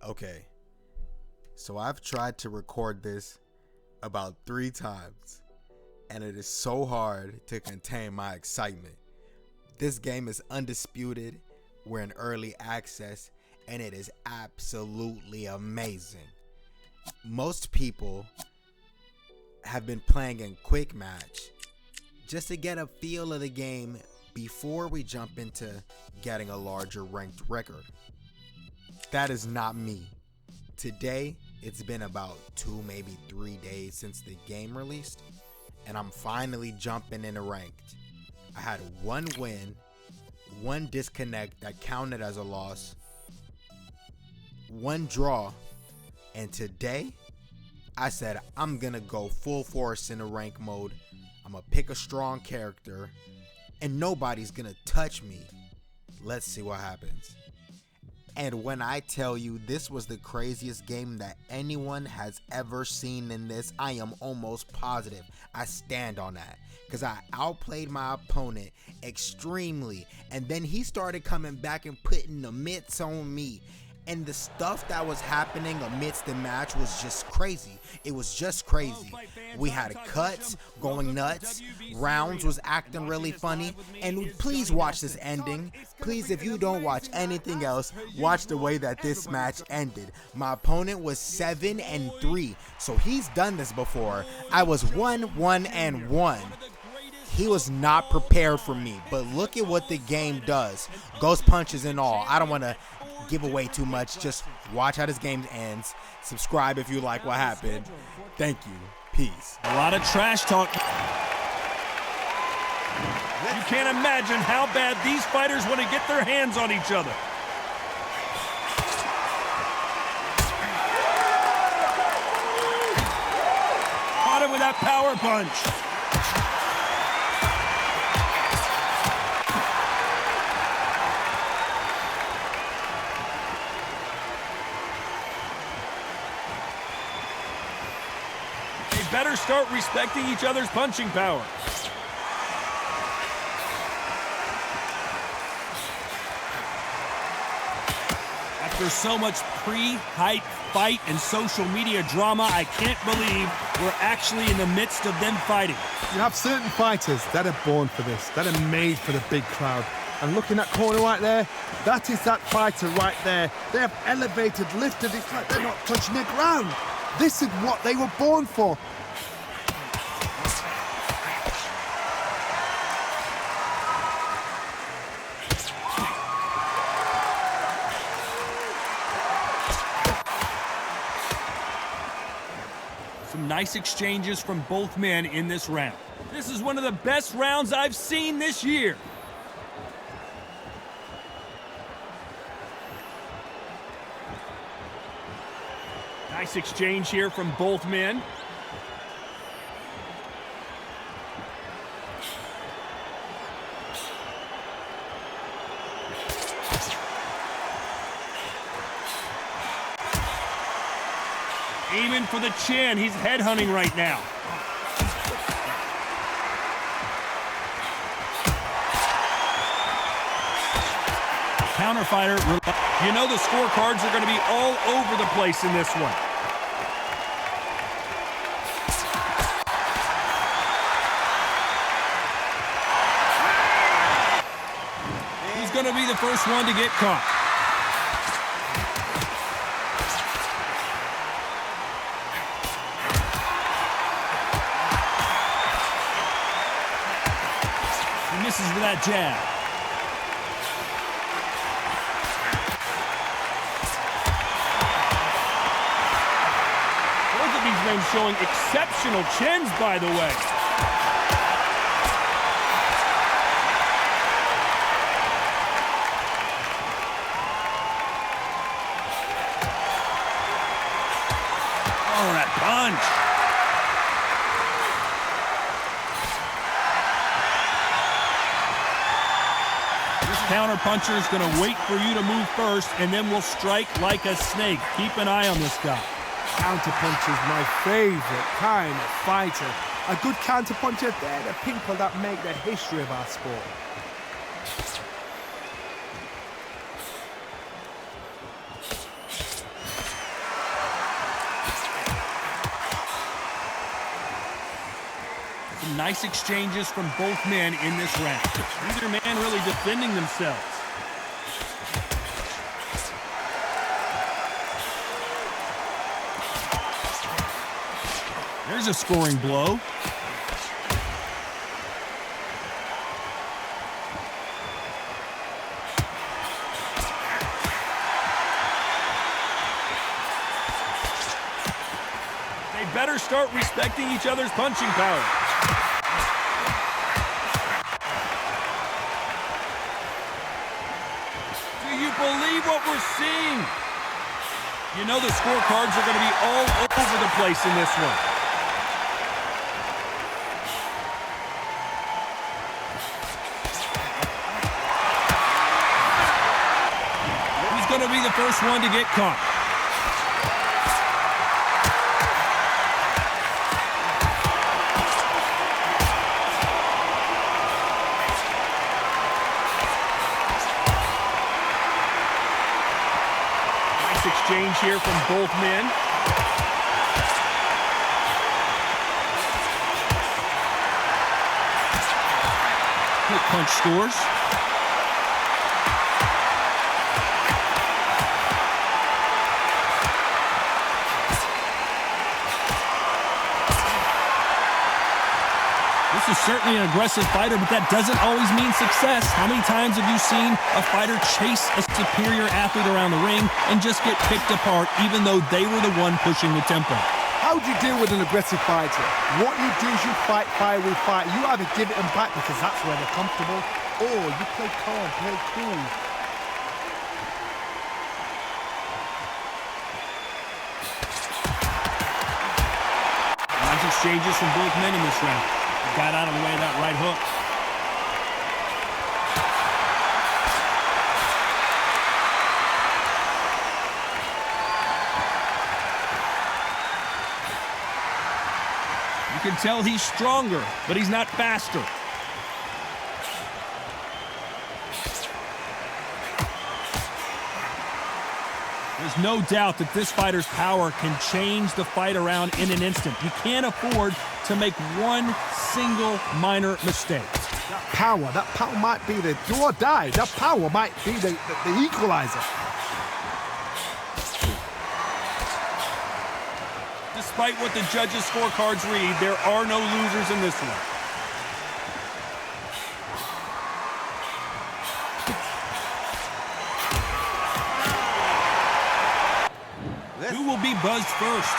Okay, so I've tried to record this about 3 times, and it is so hard to contain my excitement. This game is undisputed. We're in early access, and it is absolutely amazing. Most people have been playing in quick match just to get a feel of the game before we jump into getting a larger ranked record. That is not me. Today, it's been about 2, maybe 3 days since the game released, and I'm finally jumping into ranked. I had 1 win, 1 disconnect that counted as a loss, 1 draw, and today, I said I'm gonna go full force into rank mode. I'm gonna pick a strong character, and nobody's gonna touch me. Let's see what happens. And when I tell you this was the craziest game that anyone has ever seen in this, I am almost positive. I stand on that. Because I outplayed my opponent extremely. And then he started coming back and putting the mitts on me. And the stuff that was happening amidst the match was just crazy. It was just crazy. We had cuts, going nuts. Rounds was acting really funny. And please watch this ending. Please, if you don't watch anything else, watch the way that this match ended. My opponent was 7-3. So he's done this before. I was 1-1-1. He was not prepared for me. But look at what the game does. Ghost punches and all. I don't want to give away too much. Just watch how this game ends. Subscribe if you like what happened. Thank you. Peace. A lot of trash talk. You can't imagine how bad these fighters want to get their hands on each other. Caught him with that power punch. Better start respecting each other's punching power. After so much pre-hype fight and social media drama, I can't believe we're actually in the midst of them fighting. You have certain fighters that are born for this, that are made for the big crowd. And look in that corner right there, that is that fighter right there. They have elevated, lifted, it's like they're not touching the ground. This is what they were born for. Some nice exchanges from both men in this round. This is one of the best rounds I've seen this year. Nice exchange here from both men. Aiming for the chin. He's headhunting right now. Counter fighter. You know the scorecards are going to be all over the place in this one. He's going to be the first one to get caught. Misses with that jab. Both of these men showing exceptional chins, by the way. Oh, that punch. Counter-puncher is going to wait for you to move first, and then will strike like a snake. Keep an eye on this guy. Counter-puncher is my favorite kind of fighter. A good counter-puncher, they're the people that make the history of our sport. Nice exchanges from both men in this round. Neither man really defending themselves. There's a scoring blow. They better start respecting each other's punching power. Do you believe what we're seeing? You know the scorecards are going to be all over the place in this one. Who's going to be the first one to get caught? Exchange here from both men. Quick punch scores. This is certainly an aggressive fighter, but that doesn't always mean success. How many times have you seen a fighter chase a superior athlete around the ring and just get picked apart even though they were the one pushing the tempo? How do you deal with an aggressive fighter? What you do is you fight fire with fire. You either give it them back because that's where they're comfortable, or you play calm, play cool. Nice exchanges from both men in this round. Got out of the way of that right hook. You can tell he's stronger, but he's not faster. There's no doubt that this fighter's power can change the fight around in an instant. You can't afford to make one single minor mistake. That power might be the do or die. That power might be the equalizer. Despite what the judges' scorecards read, there are no losers in this one. Who will be buzzed first?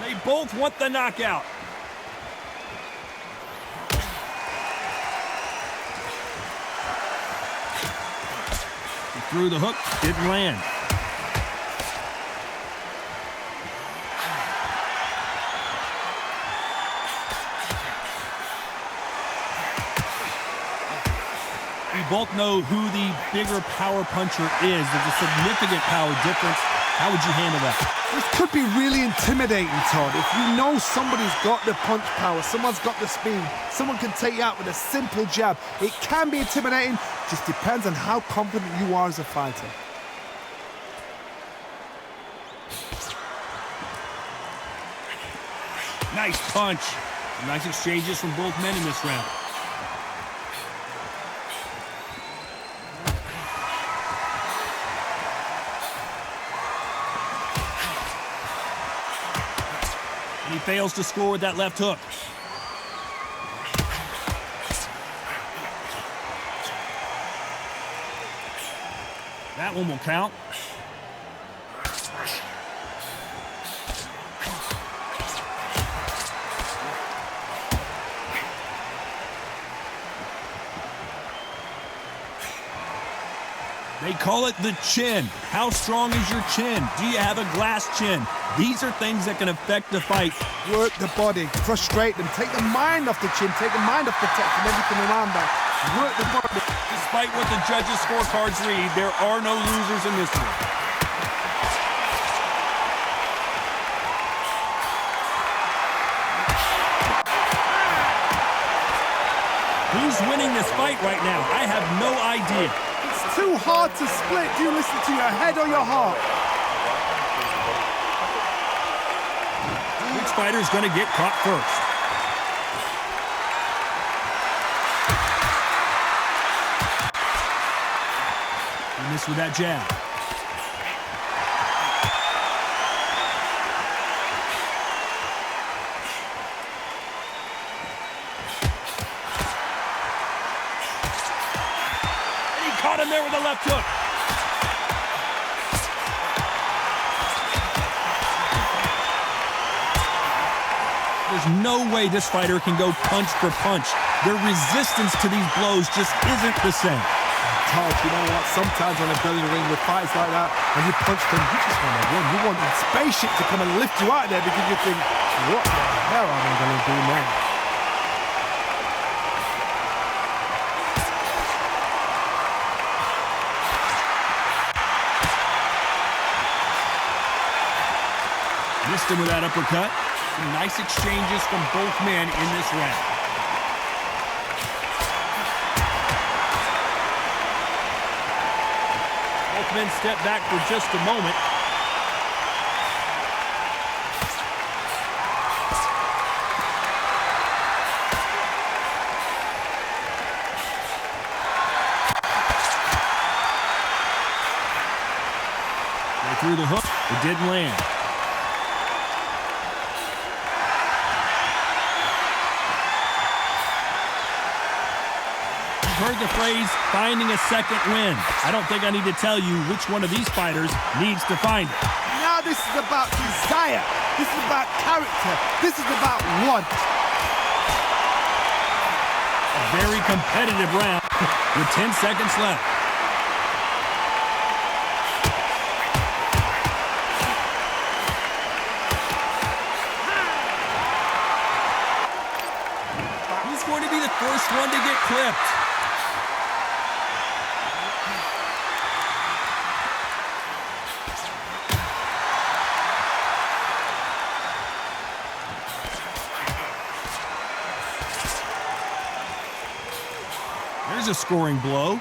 They both want the knockout. He threw the hook, didn't land. We both know who the bigger power puncher is. There's a significant power difference. How would you handle that? This could be really intimidating, Todd. If you know somebody's got the punch power, someone's got the speed, someone can take you out with a simple jab. It can be intimidating, just depends on how confident you are as a fighter. Nice punch. Nice exchanges from both men in this round. He fails to score with that left hook. That one will count. They call it the chin. How strong is your chin? Do you have a glass chin? These are things that can affect the fight. Work the body, frustrate them, take the mind off the chin, take the mind off the tech and everything around that. Work the body. Despite what the judges' scorecards read, there are no losers in this one. Who's winning this fight right now? I have no idea. too hard to split. Do you listen to your head or your heart? Which fighter's going to get caught first? He missed with that jab. And he caught him there with a left hook. There's no way this fighter can go punch for punch. Their resistance to these blows just isn't the same. Todd, you know what? Sometimes when I go in the ring with fights like that, and you punch them, you just want to win. You want that spaceship to come and lift you out of there because you think, what the hell am I going to do now? Missed him with that uppercut. Some nice exchanges from both men in this round. Both men step back for just a moment. They threw the hook. It didn't land. Heard the phrase, finding a second win. I don't think I need to tell you which one of these fighters needs to find it. Now this is about desire. This is about character. This is about want. A very competitive round with 10 seconds left. Who's going to be the first one to get clipped? There's a scoring blow.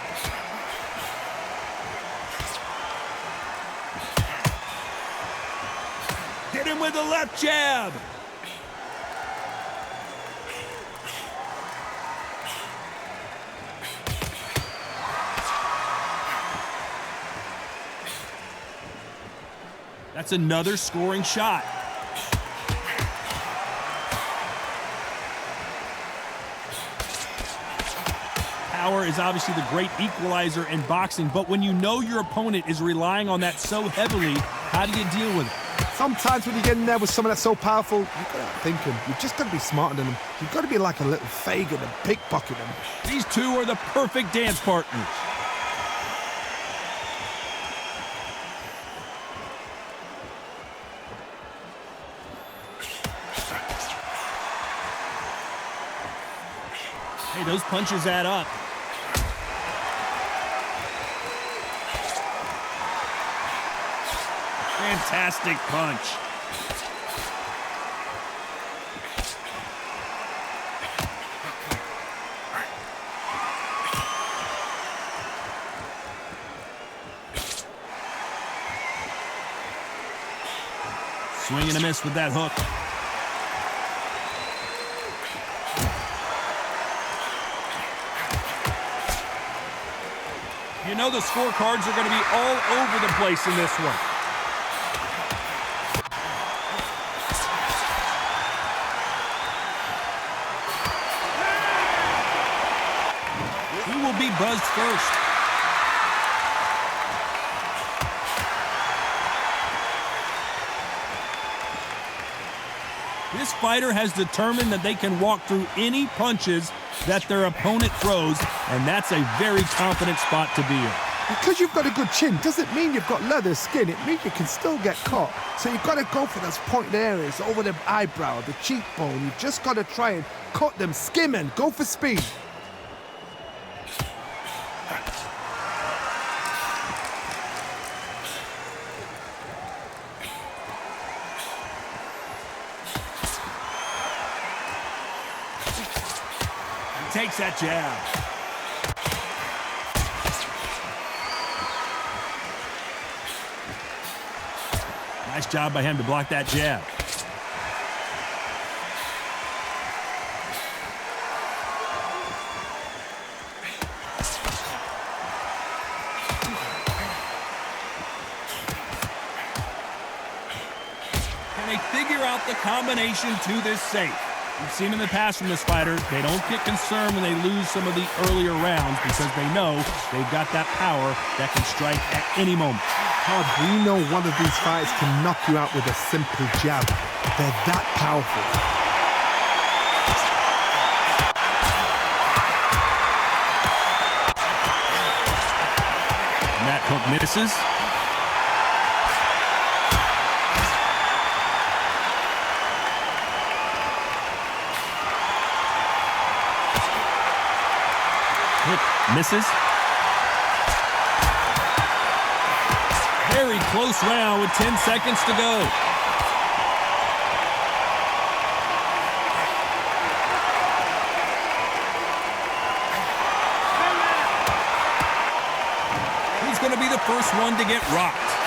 Hit him with a left jab. That's another scoring shot. Power is obviously the great equalizer in boxing, but when you know your opponent is relying on that so heavily, how do you deal with it? Sometimes when you get in there with someone that's so powerful, you've got to think him. You've just got to be smarter than him. You've got to be like a little Fagin and pickpocket him. These two are the perfect dance partners. Hey, those punches add up. Fantastic punch. Swing and a miss with that hook. You know the scorecards are going to be all over the place in this one. Who will be buzzed first? This fighter has determined that they can walk through any punches that their opponent throws, and that's a very confident spot to be in. Because you've got a good chin doesn't mean you've got leather skin. It means you can still get caught. So you've got to go for those pointed areas, over the eyebrow, the cheekbone. You've just got to try and cut them, skim and go for speed. Takes that jab. Nice job by him to block that jab. Can they figure out the combination to this safe? We've seen in the past from this fighter, they don't get concerned when they lose some of the earlier rounds because they know they've got that power that can strike at any moment. Todd, we know one of these fighters can knock you out with a simple jab. They're that powerful. And that hook misses. Misses. Very close round with 10 seconds to go. Who's going to be the first one to get rocked?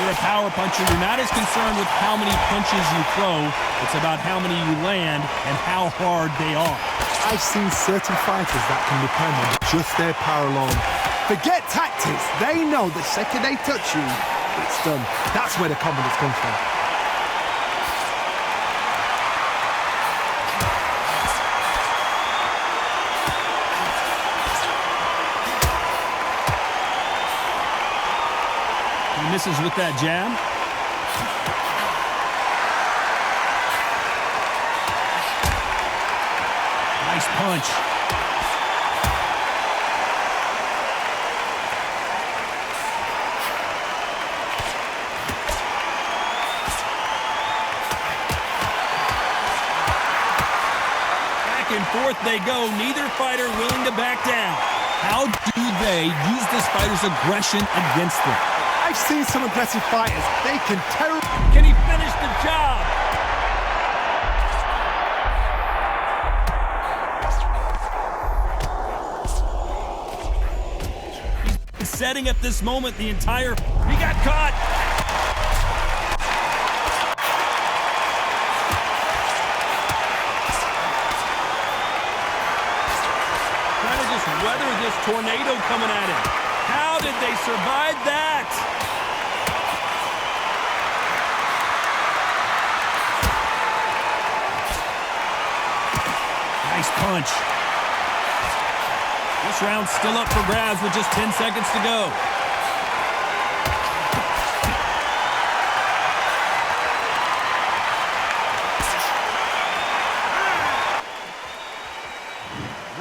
You're a power puncher. You're not as concerned with how many punches you throw. It's about how many you land and how hard they are. I've seen certain fighters that can depend on just their power alone. Forget tactics. They know the second they touch you, it's done. That's where the confidence comes from. Misses with that jab. Nice punch. Back and forth they go. Neither fighter willing to back down. How do they use this fighter's aggression against them? I've seen some aggressive fighters. They can terrorize. Can he finish the job? He's been setting up this moment the entire... He got caught! Trying to just weather this tornado coming at him. How did they survive that? Nice punch. This round's still up for grabs with just 10 seconds to go.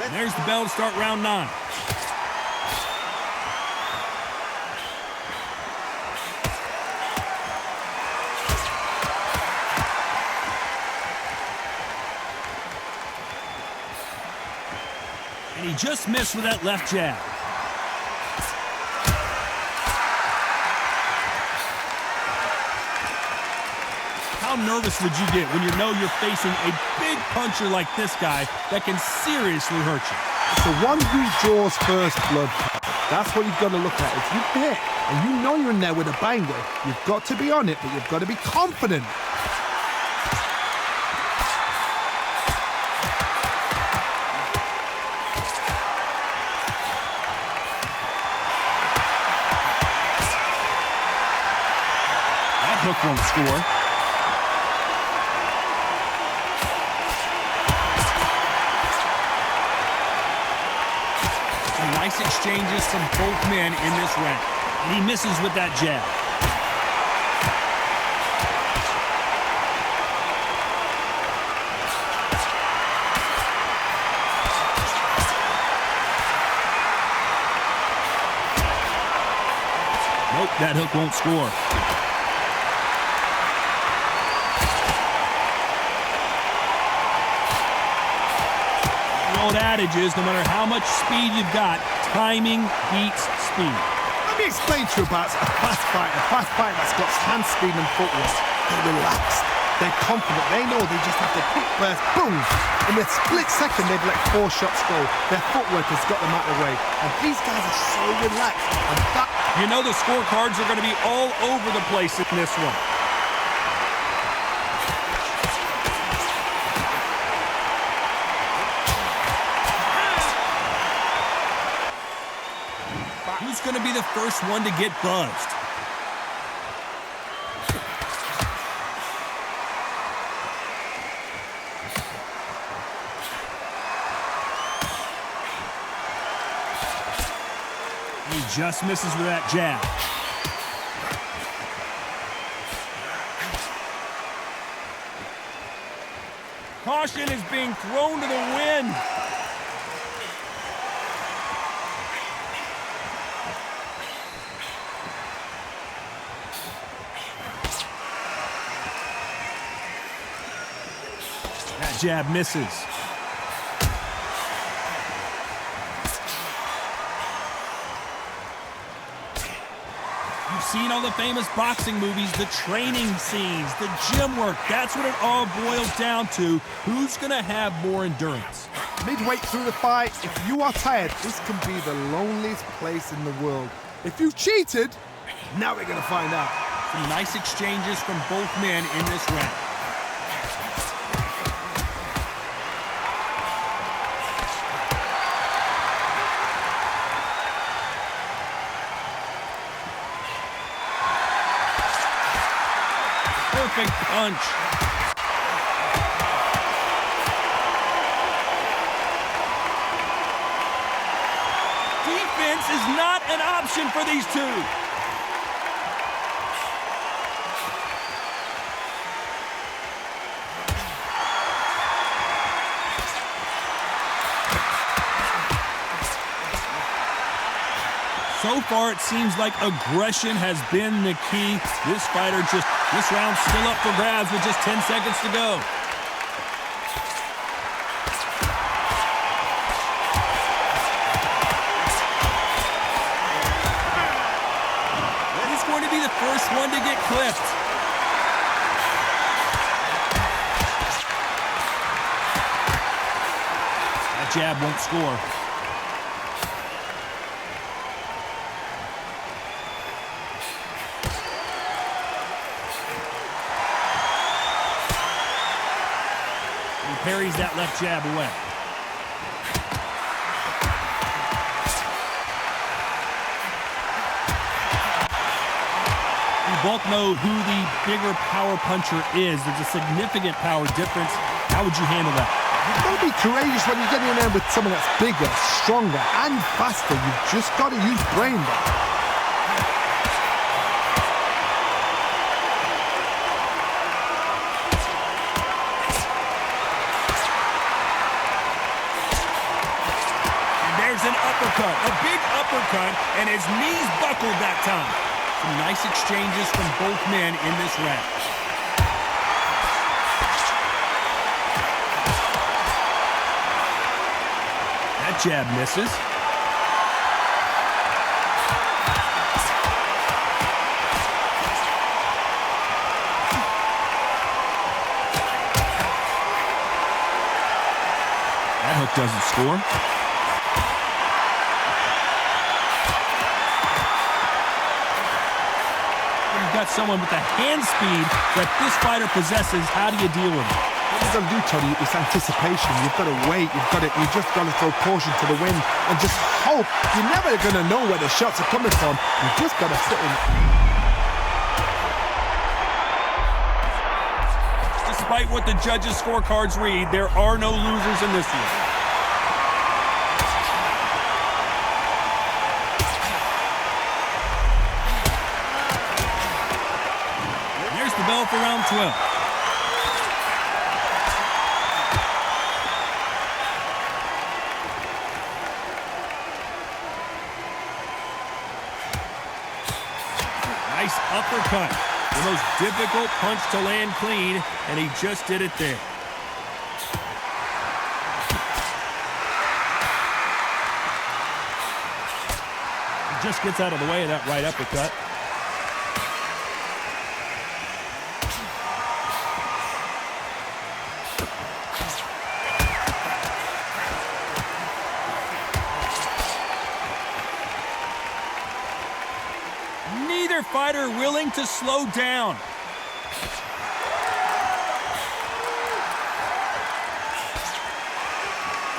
And there's the bell to start round 9. And he just missed with that left jab. How nervous would you get when you know you're facing a big puncher like this guy that can seriously hurt you? It's the one who draws first blood. That's what you've got to look at. If you hit and you know you're in there with a banger, you've got to be on it, but you've got to be confident. Hook won't score. Some nice exchanges from both men in this round. And he misses with that jab. Nope, that hook won't score. Old adage is no matter how much speed you've got, timing beats speed. Let me explain to you about a fast fighter that's got hand speed and footwork. They're relaxed. They're confident. They know they just have to quick burst, boom. In a split second, they've let 4 shots go. Their footwork has got them out of the way. And these guys are so relaxed. And that... You know the scorecards are going to be all over the place in this one. Who's going to be the first one to get buzzed? He just misses with that jab. Caution is being thrown to the wind. That jab misses. You've seen all the famous boxing movies, the training scenes, the gym work. That's what it all boils down to. Who's going to have more endurance? Midway through the fight, if you are tired, this can be the loneliest place in the world. If you cheated, now we're going to find out. Some nice exchanges from both men in this round. Perfect punch. Defense is not an option for these two. So far, it seems like aggression has been the key. This round's still up for grabs with just 10 seconds to go. Who's going to be the first one to get clipped? That jab won't score. Parries that left jab away. We both know who the bigger power puncher is. There's a significant power difference. How would you handle that? You've got to be courageous when you get in there with someone that's bigger, stronger, and faster. You've just got to use brain there. A big uppercut, and his knees buckled that time. Some nice exchanges from both men in this round. That jab misses. That hook doesn't score. Got someone with the hand speed that this fighter possesses. How do you deal with it? What you've got to do, Tony, is anticipation. You've got to wait. You just got to throw caution to the wind and just hope. You're never going to know where the shots are coming from. You just got to sit in. Despite what the judges' scorecards read, there are no losers in this one. Bell for round 12. Nice uppercut. The most difficult punch to land clean, and he just did it there. He just gets out of the way of that right uppercut. Neither fighter willing to slow down.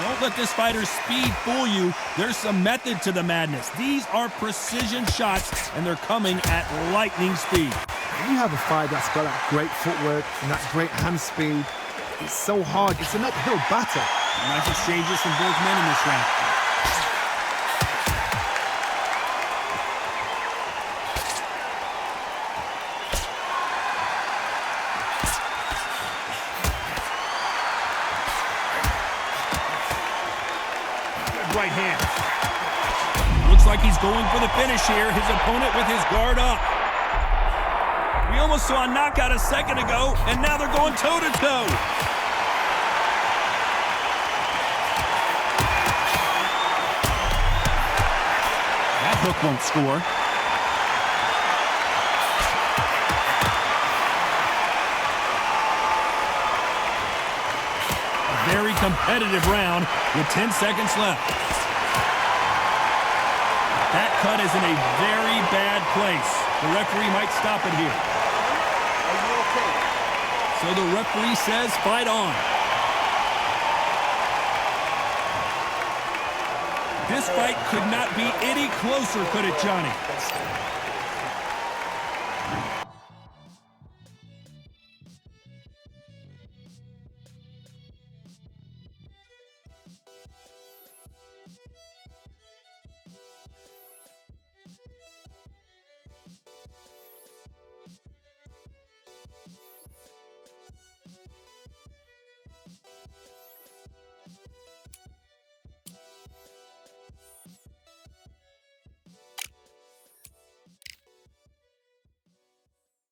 Don't let this fighter's speed fool you. There's some method to the madness. These are precision shots, and they're coming at lightning speed. When you have a fight that's got that great footwork and that great hand speed, it's so hard. It's an uphill battle. Nice exchanges from both men in this round. Right hand. Looks like he's going for the finish here. His opponent with his guard up. We almost saw a knockout a second ago, and now they're going toe-to-toe. That hook won't score. Very competitive round with 10 seconds left. That cut is in a very bad place. The referee might stop it here. Are you okay? So the referee says fight on. This fight could not be any closer, could it, Johnny?